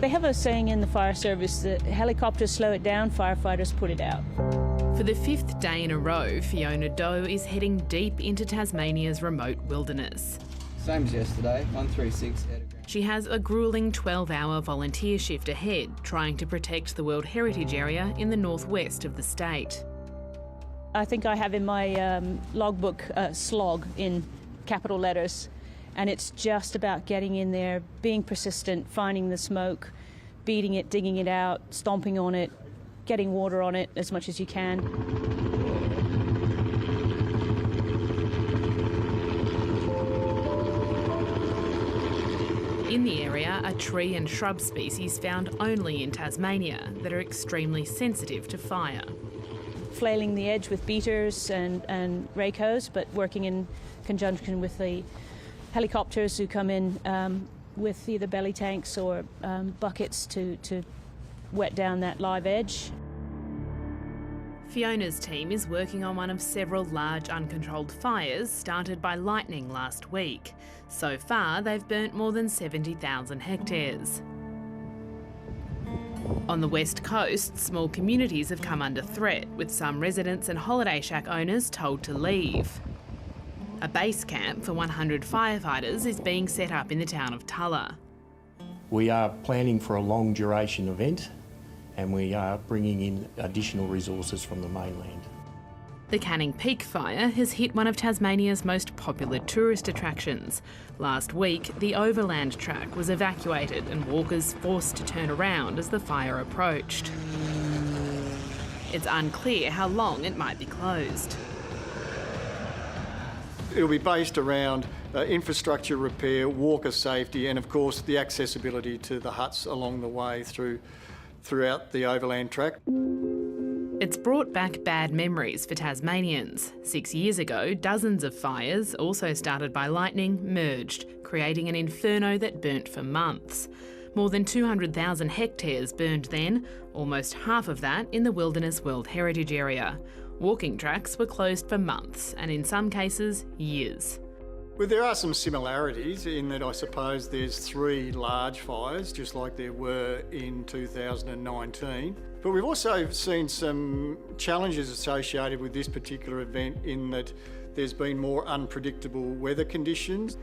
They have a saying in the fire service that helicopters slow it down, firefighters put it out. For the 5th day in a row, Fiona Doe is heading deep into Tasmania's remote wilderness. Same as yesterday, 136 out of ground. She has a gruelling 12-hour volunteer shift ahead, trying to protect the World Heritage Area in the northwest of the state. I think I have in my logbook slog in capital letters, and it's just about getting in there, being persistent, finding the smoke, beating it, digging it out, stomping on it, getting water on it as much as you can. In the area are tree and shrub species found only in Tasmania that are extremely sensitive to fire. Flailing the edge with beaters and rake hose, but working in conjunction with the helicopters who come in with either belly tanks or buckets to wet down that live edge. Fiona's team is working on one of several large uncontrolled fires started by lightning last week. So far, they've burnt more than 70,000 hectares. On the west coast, small communities have come under threat, with some residents and holiday shack owners told to leave. A base camp for 100 firefighters is being set up in the town of Tulla. We are planning for a long duration event, and we are bringing in additional resources from the mainland. The Canning Peak fire has hit one of Tasmania's most popular tourist attractions. Last week, the overland track was evacuated and walkers forced to turn around as the fire approached. It's unclear how long it might be closed. It'll be based around infrastructure repair, walker safety, and of course the accessibility to the huts along the way throughout the overland track. It's brought back bad memories for Tasmanians. 6 years ago, dozens of fires, also started by lightning, merged, creating an inferno that burnt for months. More than 200,000 hectares burned then, almost half of that in the Wilderness World Heritage Area. Walking tracks were closed for months, and in some cases, years. Well, there are some similarities in that I suppose there's 3 large fires, just like there were in 2019. But we've also seen some challenges associated with this particular event in that there's been more unpredictable weather conditions.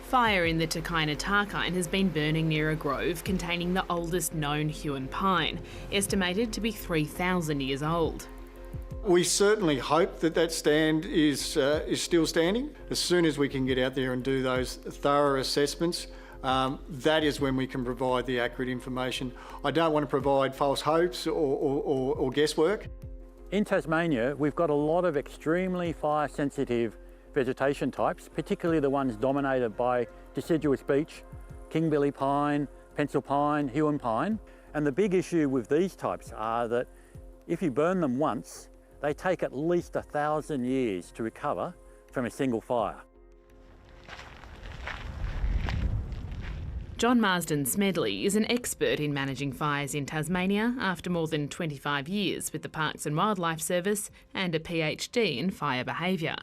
Fire in the Tarkine has been burning near a grove containing the oldest known Huon pine, estimated to be 3,000 years old. We certainly hope that that stand is still standing. As soon as we can get out there and do those thorough assessments, that is when we can provide the accurate information. I don't want to provide false hopes or guesswork. In Tasmania, we've got a lot of extremely fire-sensitive vegetation types, particularly the ones dominated by deciduous beech, kingbilly pine, pencil pine, Huon pine. And the big issue with these types are that if you burn them once, they take at least 1,000 years to recover from a single fire. John Marsden Smedley is an expert in managing fires in Tasmania after more than 25 years with the Parks and Wildlife Service and a PhD in fire behaviour.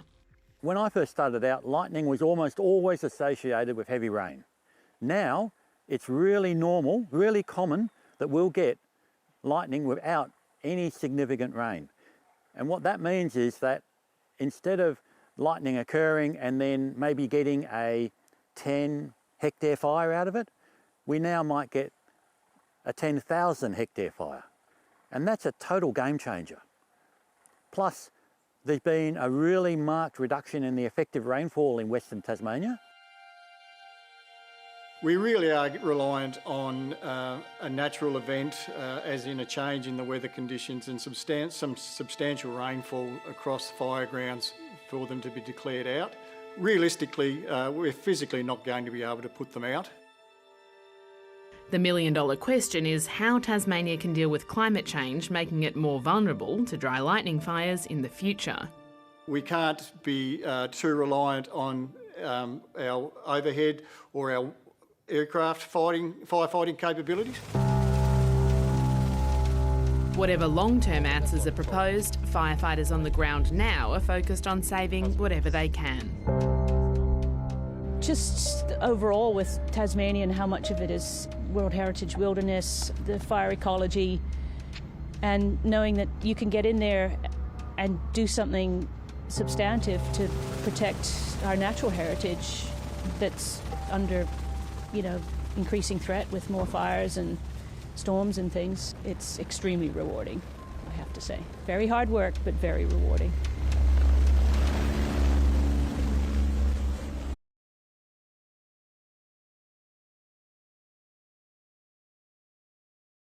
When I first started out, lightning was almost always associated with heavy rain. Now, it's really normal, really common that we'll get lightning without any significant rain. And what that means is that instead of lightning occurring and then maybe getting a 10-hectare fire out of it, we now might get a 10,000-hectare fire. And that's a total game changer. Plus, there's been a really marked reduction in the effective rainfall in Western Tasmania. We really are reliant on a natural event, as in a change in the weather conditions and some substantial rainfall across fire grounds for them to be declared out. Realistically, we're physically not going to be able to put them out. The million-dollar question is how Tasmania can deal with climate change, making it more vulnerable to dry lightning fires in the future. We can't be too reliant on our overhead or our aircraft firefighting capabilities. Whatever long-term answers are proposed, firefighters on the ground now are focused on saving whatever they can. Just overall with Tasmania and how much of it is World Heritage Wilderness, the fire ecology, and knowing that you can get in there and do something substantive to protect our natural heritage that's under, increasing threat with more fires and storms and things. It's extremely rewarding, I have to say. Very hard work, but very rewarding.